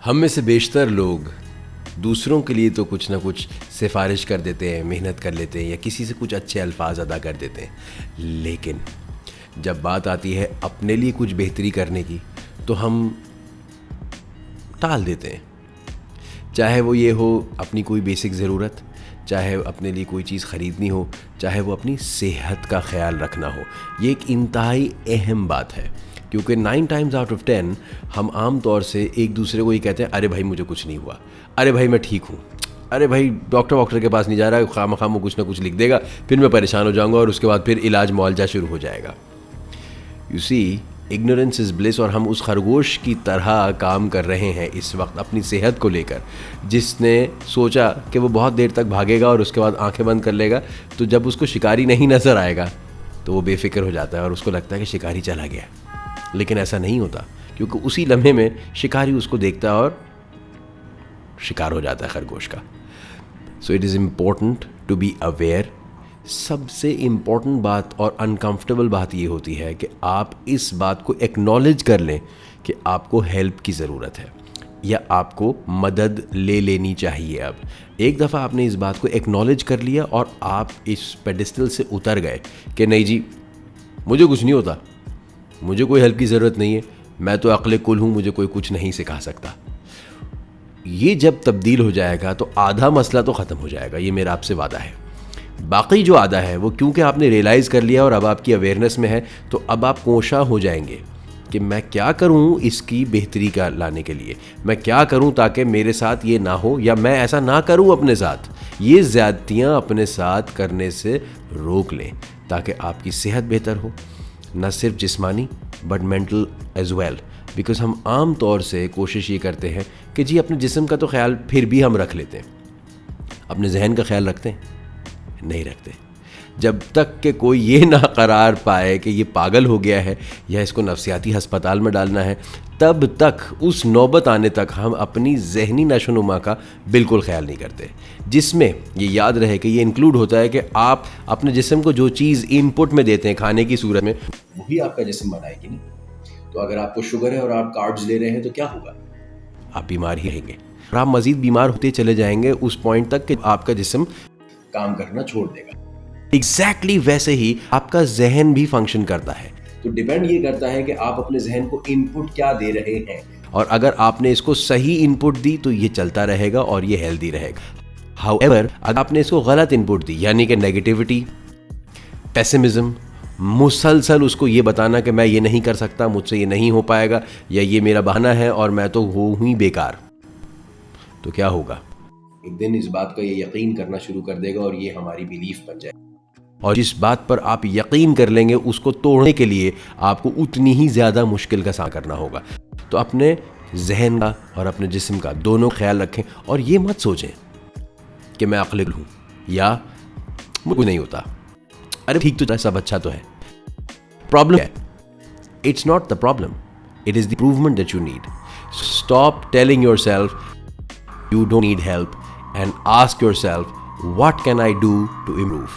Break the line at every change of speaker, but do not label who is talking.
हम में से बेशतर लोग दूसरों के लिए तो कुछ ना कुछ सिफारिश कर देते हैं, मेहनत कर लेते हैं या किसी से कुछ अच्छे अल्फाज अदा कर देते हैं, लेकिन जब बात आती है अपने लिए कुछ बेहतरी करने की तो हम टाल देते हैं। चाहे वो ये हो अपनी कोई बेसिक ज़रूरत, चाहे अपने लिए कोई चीज़ ख़रीदनी हो, चाहे वो अपनी सेहत का ख्याल रखना हो। ये एक इंतहाई अहम बात है, क्योंकि 9 टाइम्स आउट ऑफ 10 हम आम तौर से एक दूसरे को ये कहते हैं, अरे भाई मुझे कुछ नहीं हुआ, अरे भाई मैं ठीक हूँ, अरे भाई डॉक्टर के पास नहीं जा रहा, खामखा वो कुछ ना कुछ लिख देगा, फिर मैं परेशान हो जाऊँगा और उसके बाद फिर इलाज मुआवजा शुरू हो जाएगा। You see, ignorance is bliss. और हम उस खरगोश की तरह काम कर रहे हैं इस वक्त अपनी सेहत को लेकर, जिसने सोचा कि वो बहुत देर तक भागेगा और उसके बाद आंखें बंद कर लेगा, तो जब उसको शिकारी नहीं नज़र आएगा तो वो बेफिक्र हो जाता है और उसको लगता है कि शिकारी चला गया। लेकिन ऐसा नहीं होता, क्योंकि उसी लम्हे में शिकारी उसको देखता है और शिकार हो जाता है खरगोश का। So it is important to be aware. सबसे इम्पॉर्टेंट बात और अनकंफर्टेबल बात ये होती है कि आप इस बात को एक्नॉलेज कर लें कि आपको हेल्प की ज़रूरत है या आपको मदद ले लेनी चाहिए। अब एक दफ़ा आपने इस बात को एक्नॉलेज कर लिया और आप इस पेडिस्टल से उतर गए कि नहीं जी, मुझे कुछ नहीं होता, मुझे कोई हेल्प की ज़रूरत नहीं है, मैं तो अक्ल कुल हूँ, मुझे कोई कुछ नहीं सिखा सकता। ये जब तब्दील हो जाएगा तो आधा मसला तो ख़त्म हो जाएगा, ये मेरा आपसे वादा है। बाकी जो आधा है वो क्योंकि आपने रियलाइज़ कर लिया और अब आपकी अवेयरनेस में है, तो अब आप कोशा हो जाएंगे कि मैं क्या करूं इसकी बेहतरी का लाने के लिए, मैं क्या करूं ताकि मेरे साथ ये ना हो या मैं ऐसा ना करूं अपने साथ। ये ज़्यादतियाँ अपने साथ करने से रोक लें ताकि आपकी सेहत बेहतर हो, न सिर्फ जिस्मानी but mental as well. Because हम आम तौर से कोशिश ये करते हैं कि जी अपने जिस्म का तो ख्याल फिर भी हम रख लेते हैं, अपने जहन का ख्याल रखते हैं? नहीं रखते। जब तक कि कोई ये ना करार पाए कि ये पागल हो गया है या इसको नफ्सियाती हस्पताल में डालना है, तब तक उस नौबत आने तक हम अपनी जहनी नशोनुमा का बिल्कुल ख्याल नहीं करते, जिसमें ये याद रहे कि ये इंक्लूड होता है कि आप अपने जिस्म को जो चीज़ इनपुट में देते हैं खाने की सूरत में, वही आपका जिस्म बनाएगी ना। तो अगर आपको शुगर है और आप कार्ब्स ले रहे हैं तो क्या होगा? आप बीमार ही रहेंगे और आप मज़ीद बीमार होते चले जाएंगे उस पॉइंट तक कि आपका जिस्म काम करना छोड़ देगा। एग्जैक्टली वैसे ही आपका जहन भी फंक्शन करता है। तो डिपेंड ये करता है कि आप अपने जहन को इनपुट क्या दे रहे हैं, और अगर आपने इसको सही इनपुट दी तो ये चलता रहेगा और ये हेल्दी रहेगा। हाउएवर, अगर आपने इसको गलत इनपुट दी, यानी कि नेगेटिविटी, पेसिमिज्म, मुसलसल उसको ये बताना कि मैं ये नहीं कर सकता, मुझसे ये नहीं हो पाएगा, या ये मेरा बहाना है और मैं तो हूँ ही बेकार, तो क्या होगा? एक दिन इस बात का ये यकीन करना शुरू कर देगा और ये हमारी बिलीफ बन जाएगी। और जिस बात पर आप यकीन कर लेंगे उसको तोड़ने के लिए आपको उतनी ही ज़्यादा मुश्किल का सामना करना होगा। तो अपने जहन का और अपने जिस्म का दोनों ख्याल रखें और ये मत सोचें कि मैं अक्ल हूँ या मुझे नहीं होता, अरे ठीक तो सब अच्छा तो है। प्रॉब्लम है, it's not the problem, it is the improvement that you need. Stop telling yourself you don't need help and ask yourself, what can I do to improve?